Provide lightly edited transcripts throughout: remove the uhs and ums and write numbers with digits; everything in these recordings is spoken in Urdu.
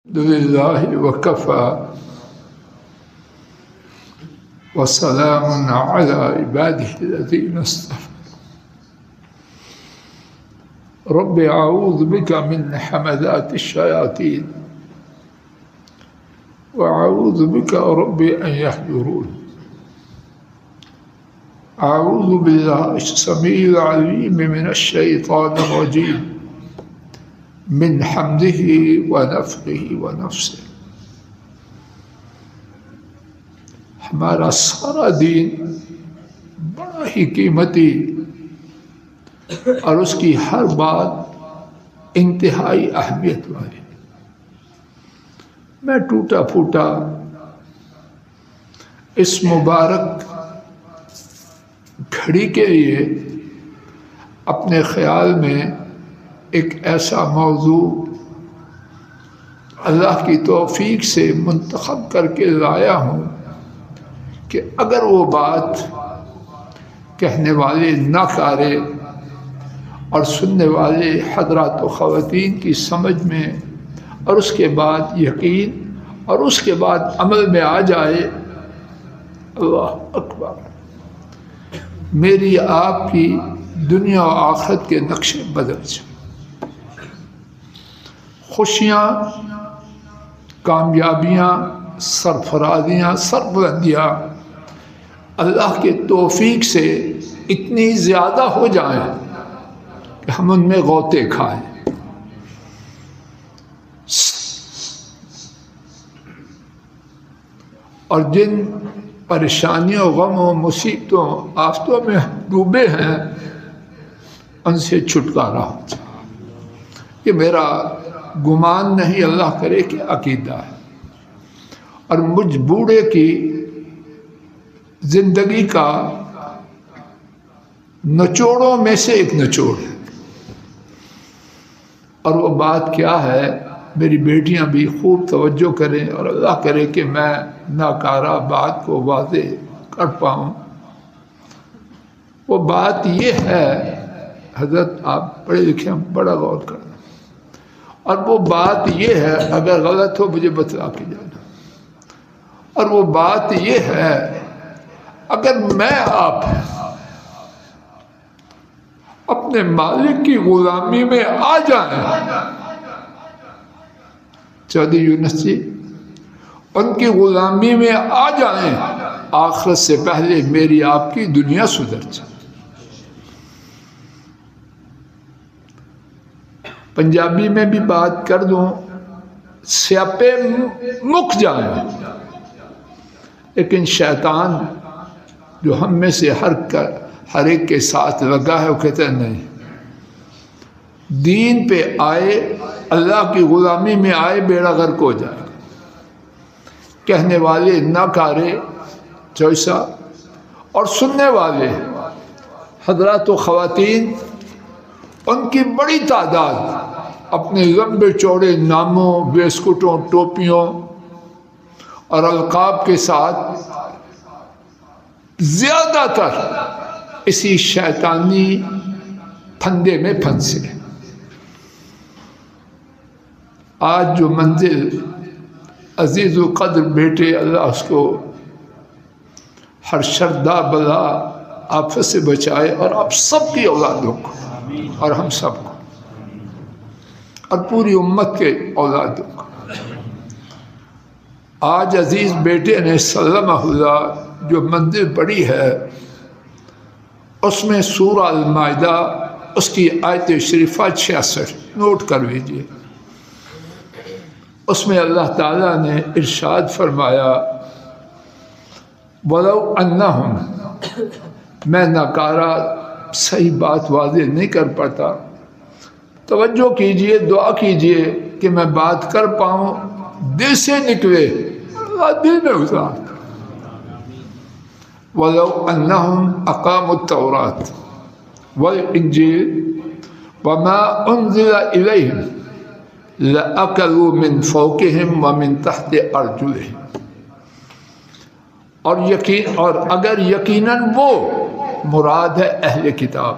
لله وكفى وسلام على عباده الذين اصطفى رب أعوذ بك من حمزات الشياطين وأعوذ بك رب أن يحضرون. أعوذ بالله السميع العليم من الشيطان الرجيم من حمده ونفخه ونفسه. ہمارا سارا دین بڑا ہی قیمتی اور اس کی ہر بات انتہائی اہمیت والی. میں ٹوٹا پھوٹا اس مبارک گھڑی کے لیے اپنے خیال میں ایک ایسا موضوع اللہ کی توفیق سے منتخب کر کے لایا ہوں کہ اگر وہ بات کہنے والے نہ کارے اور سننے والے حضرات و خواتین کی سمجھ میں اور اس کے بعد یقین اور اس کے بعد عمل میں آ جائے، اللہ اکبر، میری آپ کی دنیا و آخرت کے نقشے بدل جائیں. خوشیاں، کامیابیاں، سرفرازیاں، سربلندیاں اللہ کے توفیق سے اتنی زیادہ ہو جائیں کہ ہم ان میں غوطے کھائیں. اور جن پریشانیوں، غموں، مصیبتوں، آفتوں میں ڈوبے ہیں ان سے چھٹکارا ہو جائے. یہ میرا گمان نہیں، اللہ کرے کہ عقیدہ ہے. اور مجھ بوڑھے کی زندگی کا نچوڑوں میں سے ایک نچوڑ ہے. اور وہ بات کیا ہے، میری بیٹیاں بھی خوب توجہ کریں اور اللہ کرے کہ میں ناکارہ بات کو واضح کر پاؤں. وہ بات یہ ہے، حضرت آپ پڑھے لکھے ہیں، بڑا غور کرنا. اور وہ بات یہ ہے، اگر غلط ہو مجھے بتلا کے جانا. اور وہ بات یہ ہے، اگر میں آپ اپنے مالک کی غلامی میں آ جائیں، چودھری یونس جی ان کی غلامی میں آ جائیں، آخرت سے پہلے میری آپ کی دنیا سدھر جائے. پنجابی میں بھی بات کر دوں، سیاپے مک جائیں، لیکن شیطان جو ہم میں سے ہر ایک کے ساتھ لگا ہے وہ کہتا ہے نہیں، دین پہ آئے، اللہ کی غلامی میں آئے، بیڑا غرق ہو جائے. کہنے والے نہ کارے جیسا اور سننے والے حضرات و خواتین، ان کی بڑی تعداد اپنے لمبے چوڑے ناموں، بسکٹوں، ٹوپیوں اور القاب کے ساتھ زیادہ تر اسی شیطانی پھندے میں پھنسے. آج جو منزل عزیز القدر بیٹے، اللہ اس کو ہر شردہ بلا آفت سے بچائے، اور آپ سب کی اولادوں کو اور ہم سب کو اور پوری امت کے اولادوں کو. آج عزیز بیٹے نے سلمہ اللہ جو منزل پڑھی ہے، اس میں سورہ المائدہ اس کی آیت شریفہ 66 نوٹ کر لیجیے. اس میں اللہ تعالیٰ نے ارشاد فرمایا، وَلَوْ أَنَّهُمْ، میں ناکارہ صحیح بات واضح نہیں کر پاتا، توجہ کیجئے، دعا کیجئے کہ میں بات کر پاؤں، دل سے نکلے، اللہ دل میں اتار. وَلَوْ أَنَّهُمْ أَقَامُوا التَّوْرَاةَ وَالْإِنْجِيلَ وَمَا أُنزِلَ إِلَيْهِمْ لَأَكَلُوا مِنْ فَوْقِهِمْ وَمِنْ تَحْتِ أَرْجُلِهِمْ. اور اگر یقیناً وہ مراد ہے اہل کتاب،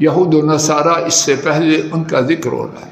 یہود و نصارہ، اس سے پہلے ان کا ذکر ہو رہا ہے.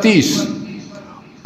30,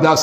10,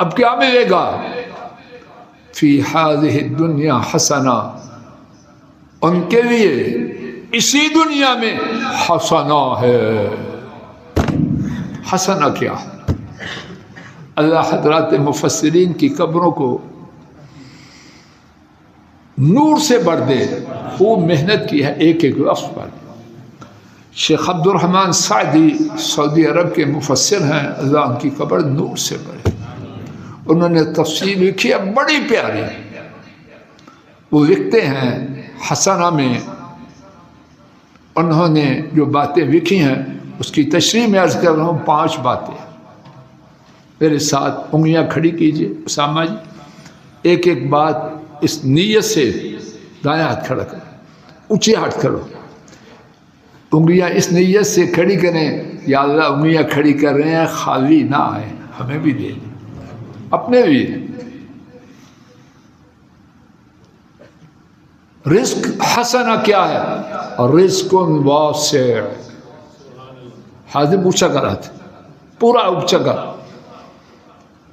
اب کیا ملے گا؟ فی ہذہ الدنیا حسنہ، ان کے لیے اسی دنیا میں حسنہ ہے۔ حسنہ کیا؟ اللہ حضرات مفسرین کی قبروں کو نور سے بھر دے، خوب محنت کی ہے ایک ایک لفظ پر۔ شیخ عبد الرحمن سعدی سعودی عرب کے مفسر ہیں، اللہ ان کی قبر نور سے بھرے۔ انہوں نے تفسیر لکھی ہے بڑی پیاری، وہ لکھتے ہیں حسنہ میں انہوں نے جو باتیں لکھی ہیں اس کی تشریح میں عرض کر رہا ہوں 5 باتیں۔ میرے ساتھ انگلیاں کھڑی کیجئے اسامہ جی، ایک ایک بات اس نیت سے، دائیں ہاتھ کھڑا کرو، اونچے ہاتھ کرو، انگلیاں اس نیت سے کھڑی کریں، یا اللہ انگلیاں کھڑی کر رہے ہیں خالی نہ آئے، ہمیں بھی دے دیں، اپنے بھی۔ رزق حسنہ کیا ہے؟ رزق واسع، حاضر اونچا کرا تھا، پورا اونچا کرا،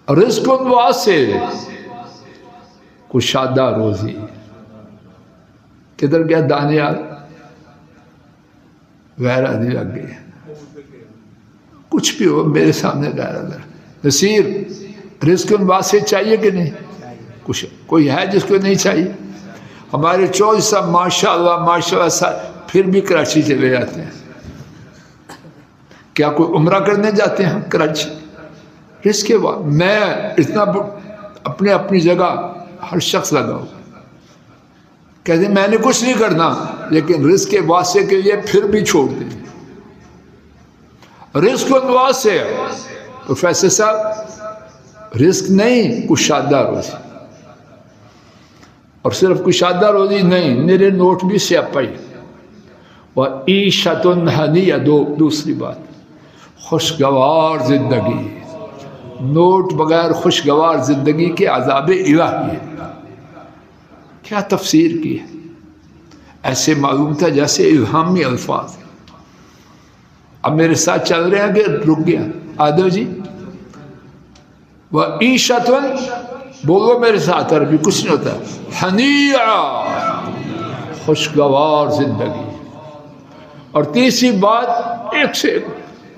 رزق واسع، کشادہ روزی۔ کدھر گیا دانیال؟ غیر آدمی لگ گئی، کچھ بھی ہو میرے سامنے غیر آدمی۔ نصیر رزق واسع چاہیے کہ نہیں؟ کچھ کوئی ہے جس کو نہیں چاہیے؟ ہمارے 24 صاحب ماشاء اللہ پھر بھی کراچی چلے جاتے ہیں۔ کیا کوئی عمرہ کرنے جاتے ہیں کراچی؟ رزق میں اتنا اپنی جگہ ہر شخص لگاؤ، کہتے ہیں میں نے کچھ نہیں کرنا، لیکن رزق واسع کے لیے پھر بھی چھوڑ دیں۔ رزق واسع، پروفیسر صاحب رزق نہیں، کشادہ روزی۔ اور صرف کشادہ روزی نہیں، میرے نوٹ بھی سیاپائی وعیشۃ ہنیہ، دوسری بات خوشگوار زندگی۔ نوٹ بغیر خوشگوار زندگی کے عذاب الہی ہے۔ کیا تفسیر کی ہے؟ ایسے معلوم تھا جیسے الہامی الفاظ۔ اب میرے ساتھ چل رہے ہیں کہ رک گیا؟ آدھو جی وعیشۃ، بولو میرے ساتھ، عربی کچھ نہیں ہوتا، ہنیہ، خوشگوار زندگی۔ اور تیسری بات ایک سے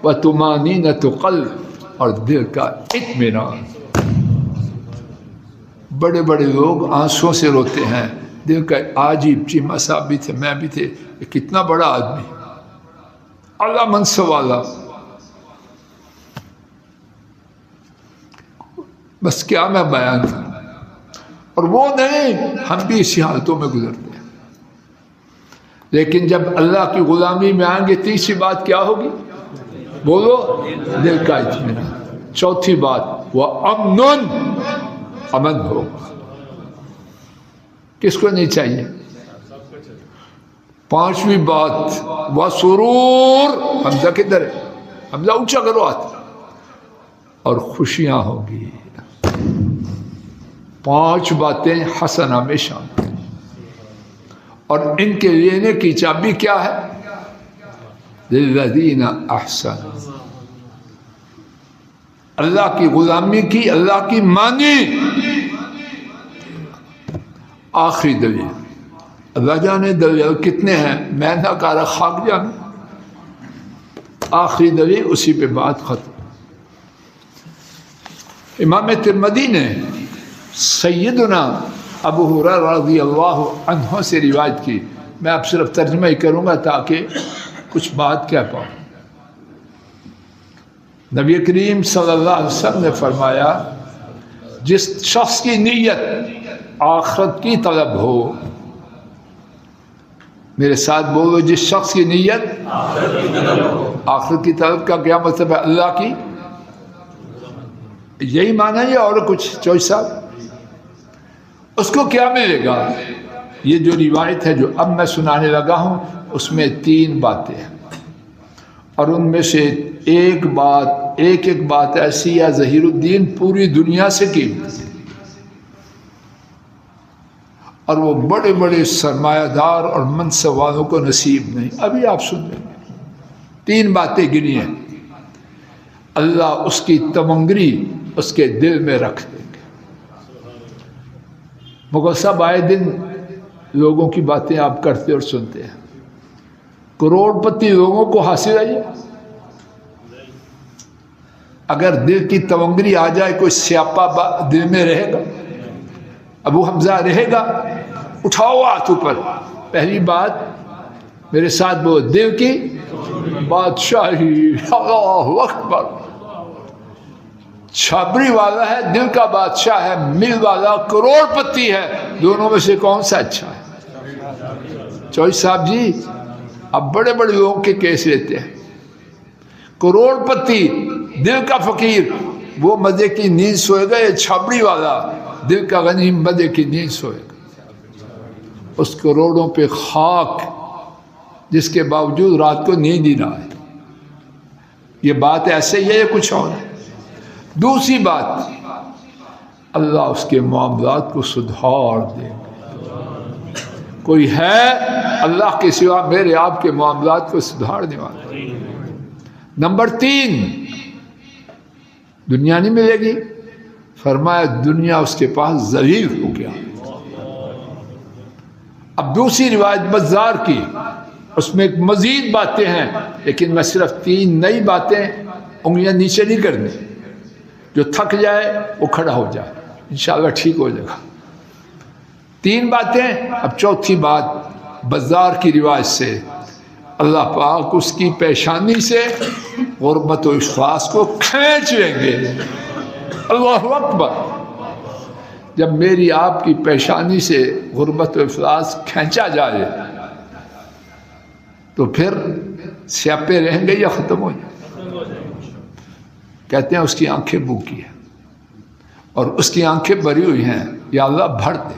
وطمانینۃ قلب، اور دل کا اطمینان۔ بڑے بڑے لوگ آنسوں سے روتے ہیں، دل کا عاجب، چیمہ صاحب بھی تھے، میں بھی تھے، کتنا بڑا آدمی، اعلیٰ منصب والا، بس کیا میں بیان کروں۔ اور وہ نہیں، ہم بھی اسی حالتوں میں گزرتے ہیں، لیکن جب اللہ کی غلامی میں آئیں گے تیسری بات کیا ہوگی؟ بولو، دل کا اطمینان۔ چوتھی بات وَأَمْنٌ، امن ہو۔ کس کو نہیں چاہیے؟ پانچویں بات وَسُرُورٌ، حمزہ کدھر ہے؟ حمزہ اونچا کرو ہاتھ، اور خوشیاں ہوگی۔ 5 باتیں حسنہ میں شامل، اور ان کے لینے کی چابی کیا ہے؟ للذین احسنوا، اللہ کی غلامی کی، اللہ کی مانی۔ آخری دلیل، اللہ جانے دلیل کتنے ہیں، میں نہ کہا خاک جانے۔ آخری دلیل، اسی پہ بات ختم۔ امام ترمذی نے سیدنا ابو ہریرہ رضی اللہ عنہ سے روایت کی، میں اب صرف ترجمہ ہی کروں گا تاکہ کچھ بات کہہ پاؤں۔ نبی کریم صلی اللہ علیہ وسلم نے فرمایا، جس شخص کی نیت آخرت کی طلب ہو، میرے ساتھ بولو، جس شخص کی نیت آخرت کی طلب کا کیا مطلب ہے؟ اللہ کی، یہی معنی ہے اور کچھ؟ چوئی صاحب، اس کو کیا ملے گا؟ یہ جو روایت ہے جو اب میں سنانے لگا ہوں اس میں 3 باتیں ہیں، اور ان میں سے ایک بات ایسی ہے ظہیر الدین پوری دنیا سے قیمتی، اور وہ بڑے بڑے سرمایہ دار اور منصب والوں کو نصیب نہیں۔ ابھی آپ سن لیں گے، 3 باتیں گنی ہیں۔ اللہ اس کی تمنگری، اس کے دل میں رکھ دیں گے۔ مگر سب آئے دن لوگوں کی باتیں آپ کرتے اور سنتے ہیں، کروڑ پتی لوگوں کو حاصل ہے۔ اگر دل کی تونگری آ جائے، کوئی سیاپا دل میں رہے گا؟ ابو حمزہ رہے گا؟ اٹھاؤ ہاتھ اوپر۔ پہلی بات میرے ساتھ وہ دل کی بادشاہی، اللہ اکبر۔ چھابری والا ہے، دل کا بادشاہ ہے، مل والا کروڑ پتی ہے، دونوں میں سے کون سا اچھا ہے؟ چوئی صاحب جی اب بڑے بڑے لوگوں کے کیس لیتے ہیں۔ کروڑ پتی دل کا فقیر وہ مزے کی نیند سوئے گا، یہ چھابری والا دل کا غنی مزے کی نیند سوئے گا۔ اس کروڑوں پہ خاک جس کے باوجود رات کو نیند ہی نہ آئے۔ یہ بات ایسے ہی ہے یا کچھ اور ہے؟ دوسری بات، اللہ اس کے معاملات کو سدھار دے گا۔ کوئی ہے اللہ کے سوا میرے آپ کے معاملات کو سدھارنے والا؟ نمبر 3، دنیا نہیں ملے گی، فرمایا دنیا اس کے پاس ذلیل ہو گیا۔ اب دوسری روایت بزار کی، اس میں ایک مزید باتیں ہیں، لیکن میں صرف 3 نئی باتیں، انگلیاں نیچے نہیں کرنی، جو تھک جائے وہ کھڑا ہو جائے، انشاءاللہ ٹھیک ہو جائے گا۔ 3 باتیں۔ اب چوتھی بات بزار کی روایت سے، اللہ پاک اس کی پیشانی سے غربت و افلاس کو کھینچ لیں گے۔ اللہ اکبر۔ جب میری آپ کی پیشانی سے غربت و افلاس کھینچا جائے تو پھر سیاپے رہیں گے یا ختم ہو جائے؟ کہتے ہیں اس کی آنکھیں بھوکی ہیں اور اس کی آنکھیں بھری ہوئی ہیں، یا اللہ بھر دے۔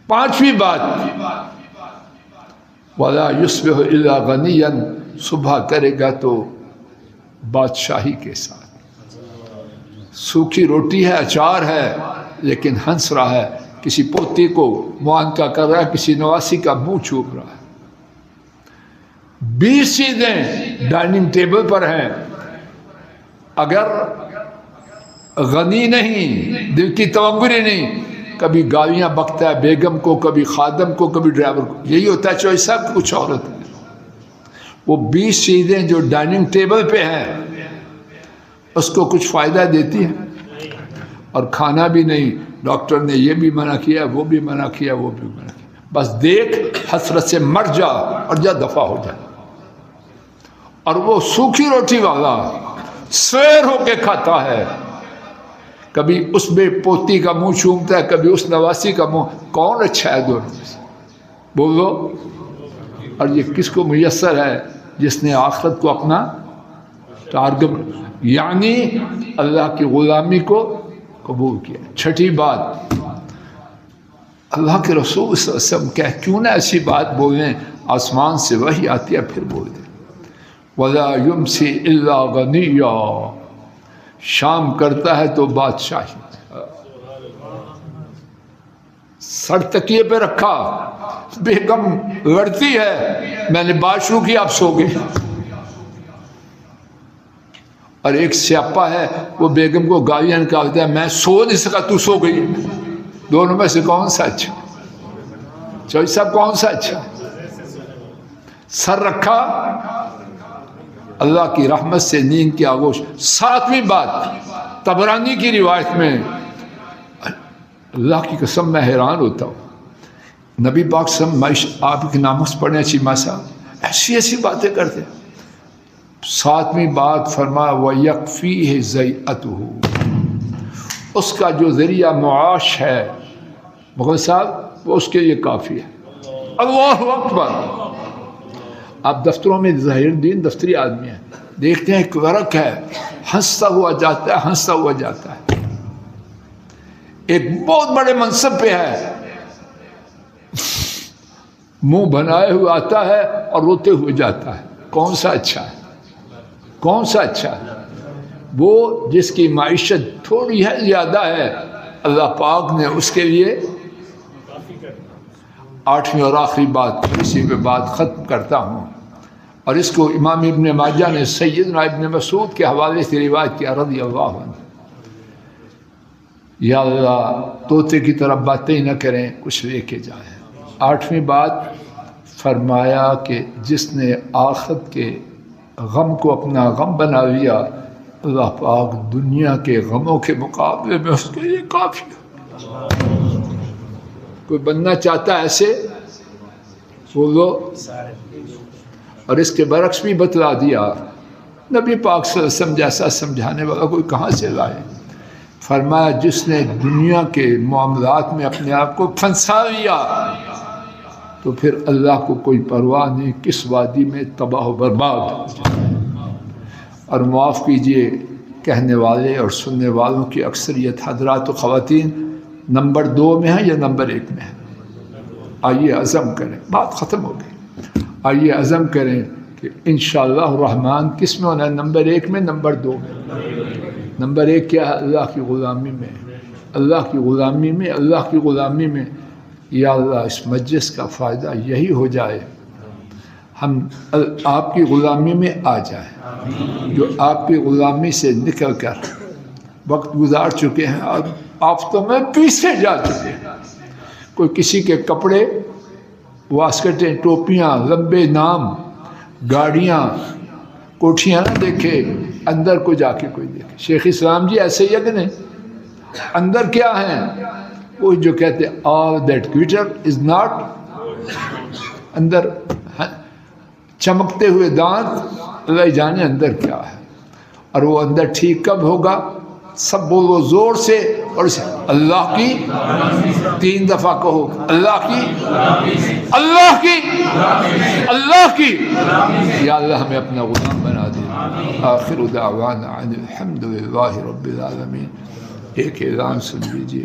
5ویں بات، وَلَا يُصْبِحُ إِلَّا غَنِيًّا، صبح کرے گا تو بادشاہی کے ساتھ۔ سوکھی روٹی ہے، اچار ہے، لیکن ہنس رہا ہے، کسی پوتی کو معانقہ کر رہا ہے، کسی نواسی کا منہ چھوپ رہا ہے۔ 20 چیزیں ڈائننگ ٹیبل پر ہیں، اگر غنی نہیں، دل کی تونگری نہیں، کبھی گالیاں بکتا ہے بیگم کو، کبھی خادم کو، کبھی ڈرائیور کو، یہی ہوتا ہے چوئی صاحب، کچھ اور ہوتا ہے۔ وہ 20 چیزیں جو ڈائننگ ٹیبل پہ ہیں اس کو کچھ فائدہ دیتی ہے، اور کھانا بھی نہیں، ڈاکٹر نے یہ بھی منع کیا، وہ بھی منع کیا، وہ بھی منع کیا، بس دیکھ حسرت سے مر جا اور جا دفع ہو جائے۔ اور وہ سوکھی روٹی والا سیر ہو کے کھاتا ہے، کبھی اس میں پوتی کا منہ چومتا ہے، کبھی اس نواسی کا منہ، کون اچھا ہے دونوں میں سے؟ بولو۔ اور یہ کس کو میسر ہے؟ جس نے آخرت کو اپنا ٹارگٹ، یعنی اللہ کی غلامی کو قبول کیا۔ 6ٹھی بات، اللہ کے رسول صلی اللہ علیہ وسلم کیوں نہ ایسی بات بولیں، آسمان سے وحی آتی ہے پھر بول دیں، وَلَا يُمْسِي إِلَّا غَنِيًّا، شام کرتا ہے تو بادشاہی، سر تکیے پہ رکھا، بیگم لڑتی ہے، میں نے بات شروع کی، آپ سو گئے۔ اور ایک سیاپا ہے، وہ بیگم کو گالیاں نکالتا ہے، میں سو نہیں سکا، تو سو گئی۔ دونوں میں سے کون سا اچھا؟ چوئی صاحب کون سا اچھا؟ سر رکھا، اللہ کی رحمت سے نیند کی آغوش۔ 7ویں بات، طبرانی کی روایت میں، اللہ کی قسم میں حیران ہوتا ہوں، نبی پاک صلی اللہ علیہ وسلم آپ کی ناموس پڑھنے چیمہ صاحب ایسی ایسی باتیں کرتے ہیں۔ 7ویں بات فرمایا وَيَكْفِيهِ زَيْئَتُهُ، اس کا جو ذریعہ معاش ہے مغل صاحب، وہ اس کے لیے کافی ہے۔ اللہ اکبر۔ آپ دفتروں میں ظاہر الدین دفتری آدمی ہیں، دیکھتے ہیں ایک ورق ہے، ہنستا ہوا جاتا ہے، ہنستا ہوا جاتا ہے، ایک بہت بڑے منصب پہ ہے، منہ بنائے ہوئے آتا ہے اور روتے ہوئے جاتا ہے، کون سا اچھا ہے؟ کون سا اچھا ہے؟ وہ جس کی معیشت تھوڑی ہے، زیادہ ہے، اللہ پاک نے اس کے لیے۔ 8ویں اور آخری بات، اسی پہ بات ختم کرتا ہوں، اور اس کو امام ابن ماجہ نے سیدنا ابن مسعود کے حوالے سے روایت کیا رضی اللہ عنہ، یا اللہ طوطے کی طرح باتیں نہ کریں، کچھ لے کے جائیں۔ 8ویں بات فرمایا کہ جس نے آخرت کے غم کو اپنا غم بنا لیا، اللہ پاک دنیا کے غموں کے مقابلے میں اس کے لیے کافی ہے۔ کوئی بننا چاہتا ہے ایسے بولو، اور اس کے برعکس بھی بتلا دیا نبی پاک صلی اللہ علیہ وسلم جیسا سمجھانے والا کوئی کہاں سے لائے۔ فرمایا جس نے دنیا کے معاملات میں اپنے آپ کو پھنسا لیا تو پھر اللہ کو کوئی پرواہ نہیں کس وادی میں تباہ و برباد ہو جائے۔ اور معاف کیجئے کہنے والے اور سننے والوں کی اکثریت حضرات و خواتین نمبر 2 میں ہیں یا نمبر 1 میں ہیں؟ آئیے عزم کریں، بات ختم ہو گئی، آئیے عزم کریں کہ انشاءاللہ الرحمن کس میں ہونا ہے؟ نمبر 1 میں، نمبر 2 میں؟ نمبر 1 کیا ہے؟ اللہ کی غلامی میں، اللہ کی غلامی میں، اللہ کی غلامی میں۔ یا اللہ اس مجلس کا فائدہ یہی ہو جائے ہم آپ کی غلامی میں آ جائیں، جو آپ کی غلامی سے نکل کر وقت گزار چکے ہیں، اب آفتوں میں پیچھے جا چکے ہیں۔ کوئی کسی کے کپڑے، واسکٹیں، ٹوپیاں، لمبے نام، گاڑیاں، کوٹھیاں نہ دیکھے، اندر کو جا کے کوئی دیکھے۔ شیخ اسلام جی ایسے ہی ہے کہ نہیں؟ اندر کیا ہیں؟ وہ جو کہتے ہیں all that glitter is not، اندر چمکتے ہوئے دانت، اللہ جانے اندر کیا ہے۔ اور وہ اندر ٹھیک کب ہوگا؟ سب بولو زور سے، اور اسے اللہ کی 3 دفعہ کہو، اللہ کی، اللہ کی، اللہ کی۔ یا اللہ ہمیں اپنا غلام بنا دے۔ آخر دعوانا الحمد للہ رب العالمین۔ ایک اعلان سن لیجیے۔